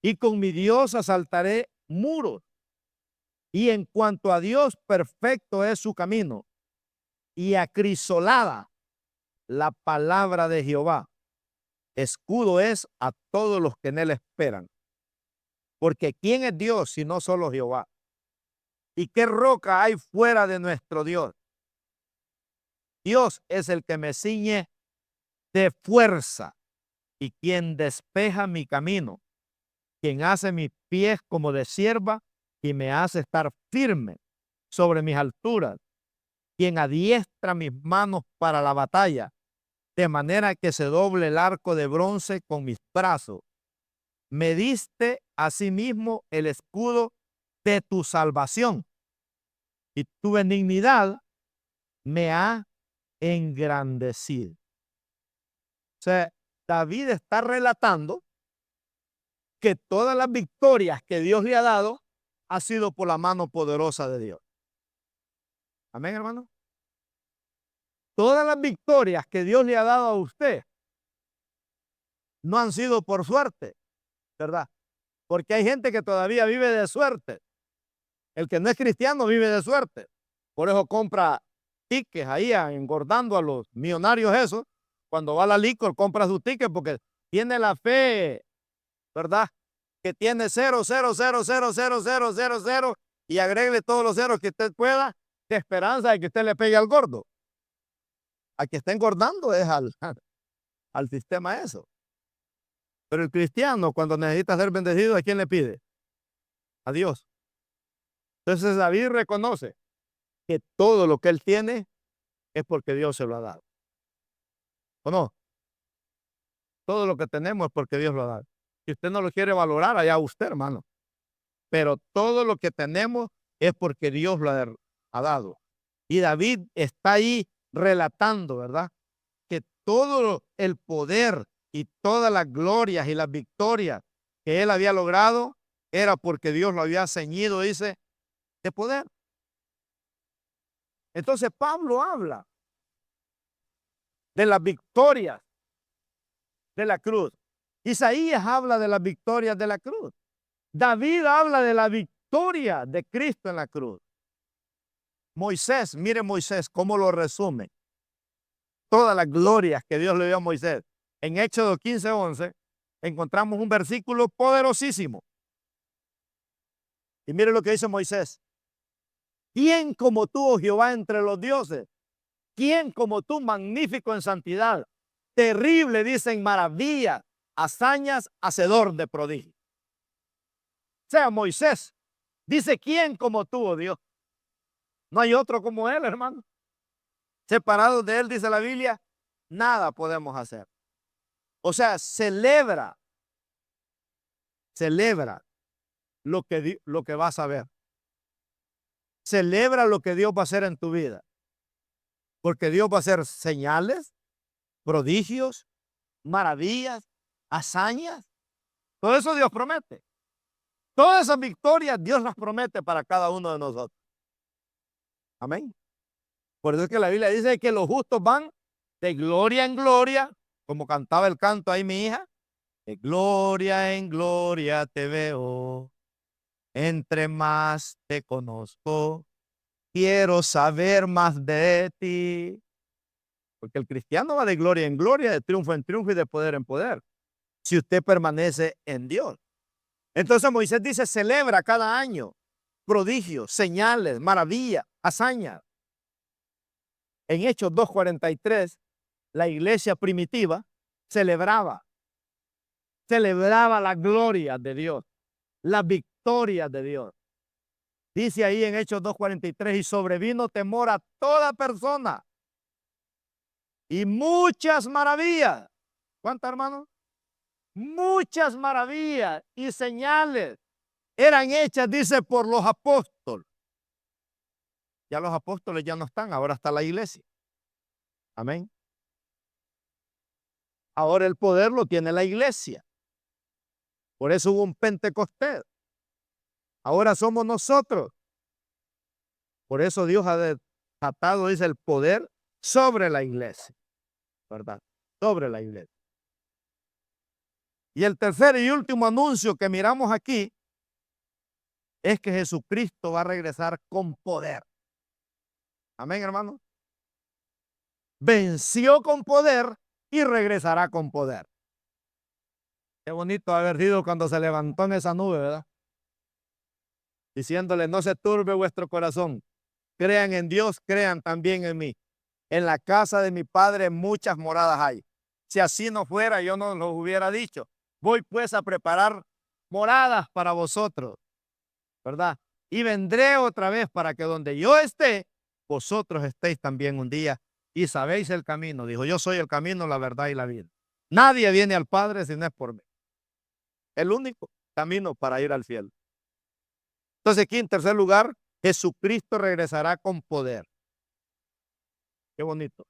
y con mi Dios asaltaré muros. Y en cuanto a Dios, perfecto es su camino y acrisolada la palabra de Jehová. Escudo es a todos los que en él esperan. Porque ¿quién es Dios si no solo Jehová? ¿Y qué roca hay fuera de nuestro Dios? Dios es el que me ciñe de fuerza y quien despeja mi camino, quien hace mis pies como de sierva y me hace estar firme sobre mis alturas, quien adiestra mis manos para la batalla, de manera que se doble el arco de bronce con mis brazos. Me diste asimismo el escudo de tu salvación y tu benignidad me ha engrandecido. O sea, David está relatando que todas las victorias que Dios le ha dado ha sido por la mano poderosa de Dios. Amén, hermano. Todas las victorias que Dios le ha dado a usted no han sido por suerte, ¿verdad? Porque hay gente que todavía vive de suerte. El que no es cristiano vive de suerte. Por eso compra tickets ahí engordando a los millonarios esos. Cuando va a la licor compra su ticket porque tiene la fe, ¿verdad? Que tiene 0,0000000 y agregue todos los ceros que usted pueda de esperanza de que usted le pegue al gordo. A que está engordando es al sistema eso. Pero el cristiano cuando necesita ser bendecido, ¿a quién le pide? A Dios. Entonces David reconoce que todo lo que él tiene es porque Dios se lo ha dado. ¿O no? Todo lo que tenemos es porque Dios lo ha dado. Si usted no lo quiere valorar, allá usted, hermano. Pero todo lo que tenemos es porque Dios lo ha dado. Y David está ahí relatando, ¿verdad? Que todo el poder y todas las glorias y las victorias que él había logrado era porque Dios lo había ceñido, dice, de poder. Entonces Pablo habla de las victorias de la cruz. Isaías habla de las victorias de la cruz. David habla de la victoria de Cristo en la cruz. Moisés, mire Moisés cómo lo resume. Todas las glorias que Dios le dio a Moisés. En Éxodo 15:11 encontramos un versículo poderosísimo. Y mire lo que dice Moisés. ¿Quién como tú, oh Jehová, entre los dioses? ¿Quién como tú, magnífico en santidad? Terrible, dicen, maravilla, hazañas, hacedor de prodigios. O sea, Moisés dice, ¿quién como tú, oh Dios? No hay otro como él, hermano. Separados de él, dice la Biblia, nada podemos hacer. O sea, celebra lo que vas a ver. Celebra lo que Dios va a hacer en tu vida. Porque Dios va a hacer señales, prodigios, maravillas, hazañas. Todo eso Dios promete. Todas esas victorias Dios las promete para cada uno de nosotros. Amén. Por eso es que la Biblia dice que los justos van de gloria en gloria, como cantaba el canto ahí mi hija, de gloria en gloria te veo, entre más te conozco, quiero saber más de ti. Porque el cristiano va de gloria en gloria, de triunfo en triunfo y de poder en poder, si usted permanece en Dios. Entonces Moisés dice, celebra cada año prodigios, señales, maravillas, hazañas. En Hechos 2:43, la iglesia primitiva celebraba la gloria de Dios, las victorias de Dios. Dice ahí en Hechos 2:43, y sobrevino temor a toda persona y muchas maravillas. ¿Cuántas, hermanos? Muchas maravillas y señales eran hechas, dice, por los apóstoles. Ya los apóstoles ya no están, ahora está la iglesia. Amén. Ahora el poder lo tiene la iglesia. Por eso hubo un Pentecostés. Ahora somos nosotros. Por eso Dios ha desatado, dice, el poder sobre la iglesia. ¿Verdad? Sobre la iglesia. Y el tercer y último anuncio que miramos aquí es que Jesucristo va a regresar con poder. Amén, hermano. Venció con poder y regresará con poder. Qué bonito haber sido cuando se levantó en esa nube, ¿verdad? Diciéndole, no se turbe vuestro corazón. Crean en Dios, crean también en mí. En la casa de mi Padre muchas moradas hay. Si así no fuera, yo no lo hubiera dicho. Voy pues a preparar moradas para vosotros, ¿verdad? Y vendré otra vez para que donde yo esté, vosotros estéis también un día y sabéis el camino. Dijo, yo soy el camino, la verdad y la vida. Nadie viene al Padre si no es por mí. El único camino para ir al cielo. Entonces aquí en tercer lugar, Jesucristo regresará con poder. Qué bonito.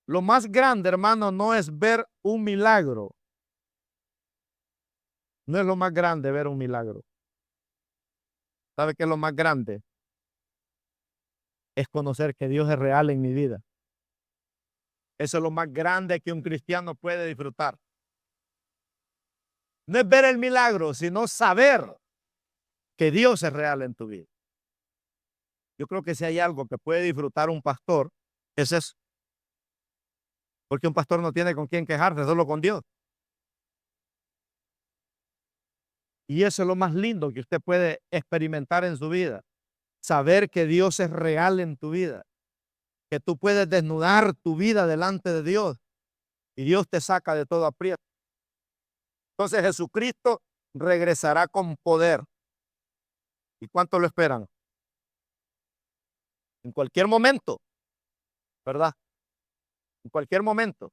Lo más grande, hermano, no es ver un milagro. No es lo más grande ver un milagro. ¿Sabe qué es lo más grande? Es conocer que Dios es real en mi vida. Eso es lo más grande que un cristiano puede disfrutar. No es ver el milagro, sino saber que Dios es real en tu vida. Yo creo que si hay algo que puede disfrutar un pastor, es eso. Porque un pastor no tiene con quién quejarse, solo con Dios. Y eso es lo más lindo que usted puede experimentar en su vida. Saber que Dios es real en tu vida. Que tú puedes desnudar tu vida delante de Dios. Y Dios te saca de todo aprieto. Entonces Jesucristo regresará con poder. ¿Y cuánto lo esperan? En cualquier momento, ¿verdad? En cualquier momento.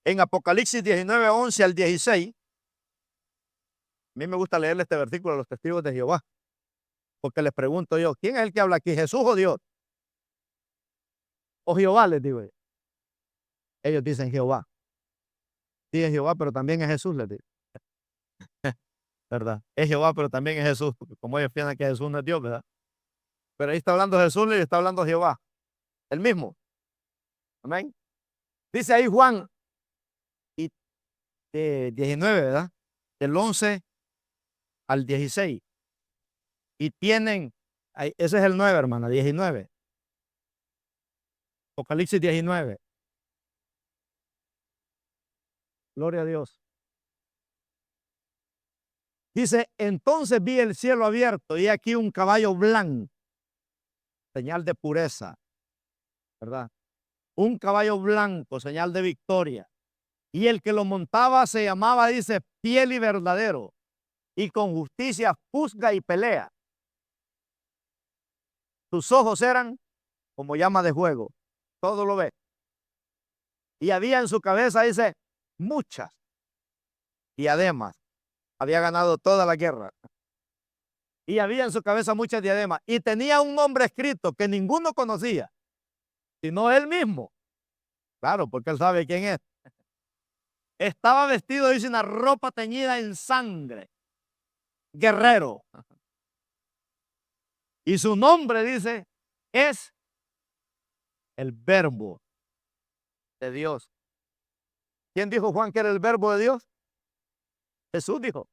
En Apocalipsis 19, 11 al 16, a mí me gusta leerle este versículo a los testigos de Jehová, porque les pregunto yo, ¿quién es el que habla aquí, Jesús o Dios? O Jehová, les digo yo. Ellos dicen Jehová. Sí, es Jehová, pero también es Jesús, les digo. ¿Verdad? Es Jehová, pero también es Jesús, porque como ellos piensan que Jesús no es Dios, ¿verdad? Pero ahí está hablando Jesús y está hablando Jehová, el mismo. Amén. Dice ahí Juan 19, ¿verdad? Del 11 al 16. Y tienen, ese es el 9, hermana, 19. Apocalipsis 19. Gloria a Dios. Dice, entonces vi el cielo abierto y aquí un caballo blanco, señal de pureza, ¿verdad? Un caballo blanco, señal de victoria. Y el que lo montaba se llamaba, dice, fiel y verdadero, y con justicia juzga y pelea. Sus ojos eran como llama de fuego, todo lo ve. Y había en su cabeza, dice, muchas diademas. Había ganado toda la guerra. Y había en su cabeza muchas diademas. Y tenía un nombre escrito que ninguno conocía, sino él mismo. Claro, porque él sabe quién es. Estaba vestido, dice, una ropa teñida en sangre. Guerrero. Y su nombre, dice, es el Verbo de Dios. ¿Quién dijo Juan que era el Verbo de Dios? Jesús dijo.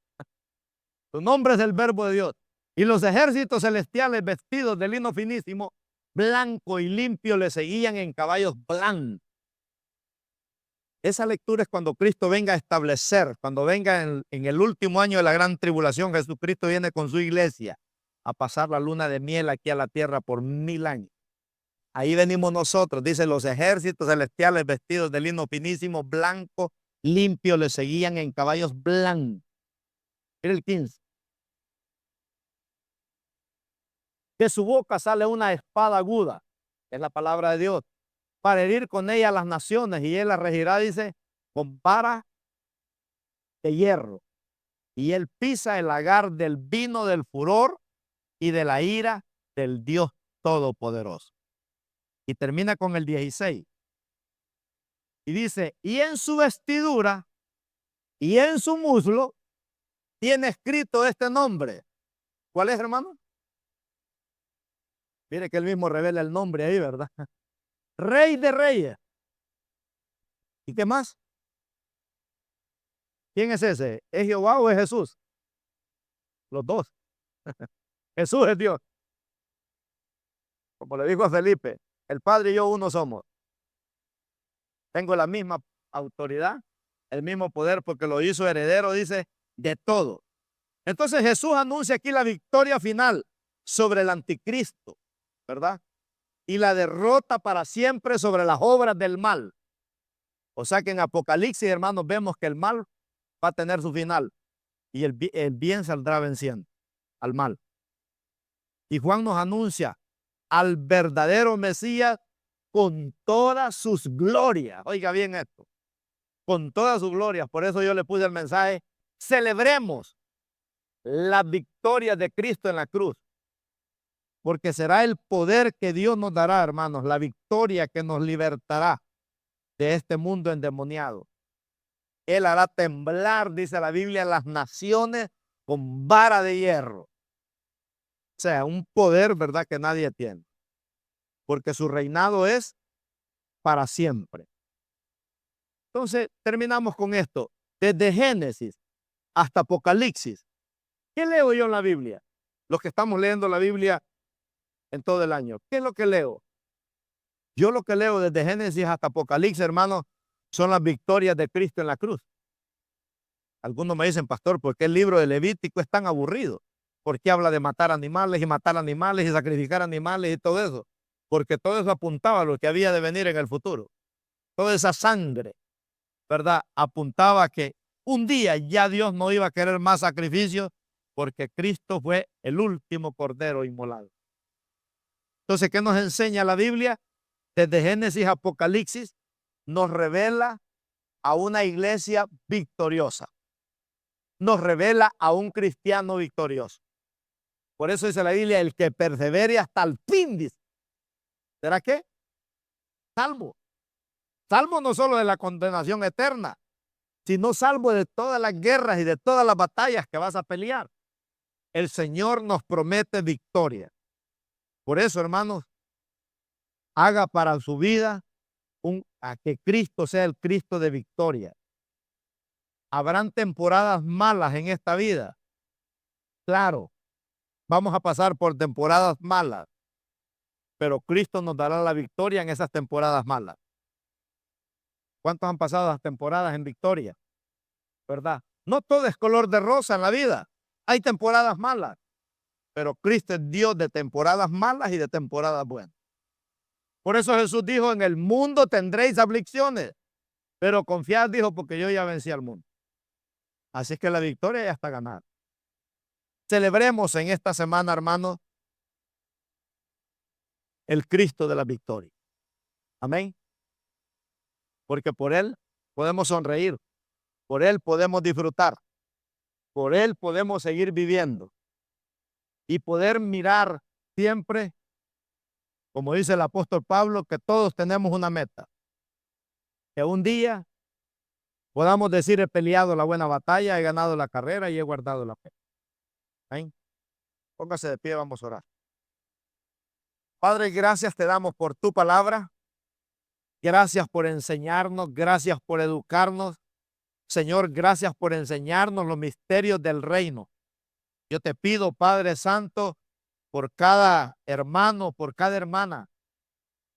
Su nombre es el Verbo de Dios. Y los ejércitos celestiales vestidos de lino finísimo, blanco y limpio, le seguían en caballos blancos. Esa lectura es cuando Cristo venga a establecer, cuando venga en el último año de la gran tribulación, Jesucristo viene con su iglesia a pasar la luna de miel aquí a la tierra por 1000 años. Ahí venimos nosotros, dice, los ejércitos celestiales vestidos de lino finísimo, blanco, limpio, le seguían en caballos blancos. Mira el 15. De su boca sale una espada aguda, es la palabra de Dios, para herir con ella a las naciones, y él la regirá, dice, con vara de hierro. Y él pisa el lagar del vino del furor y de la ira del Dios Todopoderoso. Y termina con el 16. Y dice, y en su vestidura y en su muslo tiene escrito este nombre. ¿Cuál es, hermano? Mire que él mismo revela el nombre ahí, ¿verdad? Rey de reyes. ¿Y qué más? ¿Quién es ese? ¿Es Jehová o es Jesús? Los dos. Jesús es Dios. Como le dijo a Felipe, el Padre y yo uno somos. Tengo la misma autoridad, el mismo poder, porque lo hizo heredero, dice, de todo. Entonces Jesús anuncia aquí la victoria final sobre el anticristo, ¿verdad? Y la derrota para siempre sobre las obras del mal. O sea que en Apocalipsis, hermanos, vemos que el mal va a tener su final y el bien saldrá venciendo al mal. Y Juan nos anuncia al verdadero Mesías con todas sus glorias. Oiga bien esto, con todas sus glorias. Por eso yo le puse el mensaje, celebremos la victoria de Cristo en la cruz, porque será el poder que Dios nos dará, hermanos, la victoria que nos libertará de este mundo endemoniado. Él hará temblar, dice la Biblia, las naciones con vara de hierro. O sea, un poder, ¿verdad?, que nadie tiene, porque su reinado es para siempre. Entonces, terminamos con esto. Desde Génesis hasta Apocalipsis, ¿qué leo yo en la Biblia? Los que estamos leyendo la Biblia en todo el año. ¿Qué es lo que leo? Yo lo que leo desde Génesis hasta Apocalipsis, hermano, son las victorias de Cristo en la cruz. Algunos me dicen, pastor, ¿por qué el libro de Levítico es tan aburrido? ¿Por qué habla de matar animales y sacrificar animales y todo eso? Porque todo eso apuntaba a lo que había de venir en el futuro. Toda esa sangre, ¿verdad? Apuntaba a que un día ya Dios no iba a querer más sacrificios porque Cristo fue el último cordero inmolado. Entonces, ¿qué nos enseña la Biblia? Desde Génesis a Apocalipsis nos revela a una iglesia victoriosa. Nos revela a un cristiano victorioso. Por eso dice la Biblia, el que persevere hasta el fin, dice. ¿Será qué? Salvo. Salvo no solo de la condenación eterna, sino salvo de todas las guerras y de todas las batallas que vas a pelear. El Señor nos promete victoria. Por eso, hermanos, haga para su vida a que Cristo sea el Cristo de victoria. Habrán temporadas malas en esta vida. Claro, vamos a pasar por temporadas malas, pero Cristo nos dará la victoria en esas temporadas malas. ¿Cuántos han pasado las temporadas en victoria? ¿Verdad? No todo es color de rosa en la vida. Hay temporadas malas, pero Cristo es Dios de temporadas malas y de temporadas buenas. Por eso Jesús dijo, en el mundo tendréis aflicciones, pero confiad, dijo, porque yo ya vencí al mundo. Así que la victoria ya está ganada. Celebremos en esta semana, hermanos, el Cristo de la victoria. Amén. Porque por Él podemos sonreír, por Él podemos disfrutar, por Él podemos seguir viviendo y poder mirar siempre, como dice el apóstol Pablo, que todos tenemos una meta. Que un día podamos decir, he peleado la buena batalla, he ganado la carrera y he guardado la fe. Amén. Póngase de pie, vamos a orar. Padre, gracias te damos por tu palabra. Gracias por enseñarnos, gracias por educarnos. Señor, gracias por enseñarnos los misterios del reino. Yo te pido, Padre Santo, por cada hermano, por cada hermana,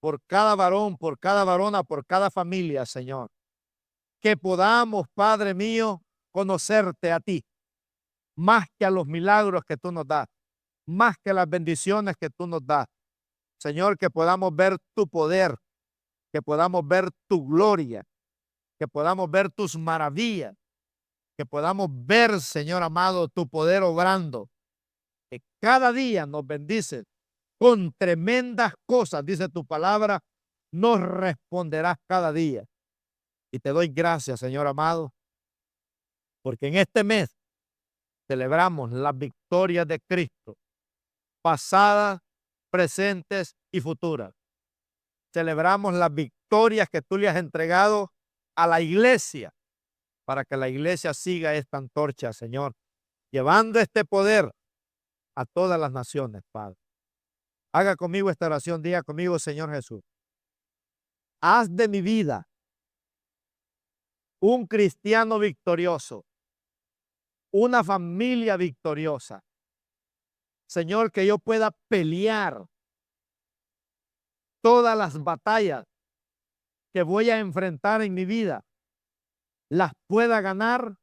por cada varón, por cada varona, por cada familia, Señor. Que podamos, Padre mío, conocerte a ti, más que a los milagros que tú nos das, más que las bendiciones que tú nos das. Señor, que podamos ver tu poder, que podamos ver tu gloria, que podamos ver tus maravillas, que podamos ver, Señor amado, tu poder obrando, que cada día nos bendices con tremendas cosas, dice tu palabra, nos responderás cada día. Y te doy gracias, Señor amado, porque en este mes celebramos las victorias de Cristo, pasadas, presentes y futuras. Celebramos las victorias que tú le has entregado a la iglesia, para que la iglesia siga esta antorcha, Señor, llevando este poder a todas las naciones, Padre. Haga conmigo esta oración, diga conmigo, Señor Jesús, haz de mi vida un cristiano victorioso, una familia victoriosa. Señor, que yo pueda pelear todas las batallas que voy a enfrentar en mi vida, las pueda ganar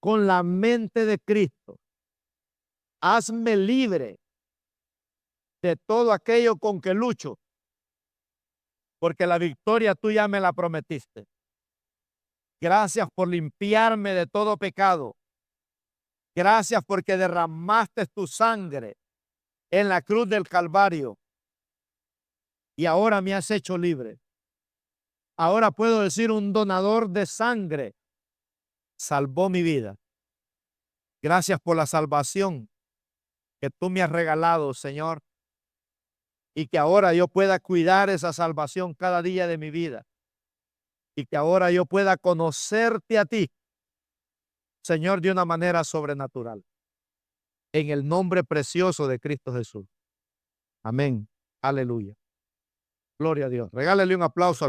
con la mente de Cristo. Hazme libre de todo aquello con que lucho, porque la victoria tú ya me la prometiste. Gracias por limpiarme de todo pecado. Gracias porque derramaste tu sangre en la cruz del Calvario y ahora me has hecho libre. Ahora puedo decir, un donador de sangre salvó mi vida. Gracias por la salvación que tú me has regalado, Señor, y que ahora yo pueda cuidar esa salvación cada día de mi vida, y que ahora yo pueda conocerte a ti, Señor, de una manera sobrenatural. En el nombre precioso de Cristo Jesús. Amén. Aleluya. Gloria a Dios. Regálele un aplauso.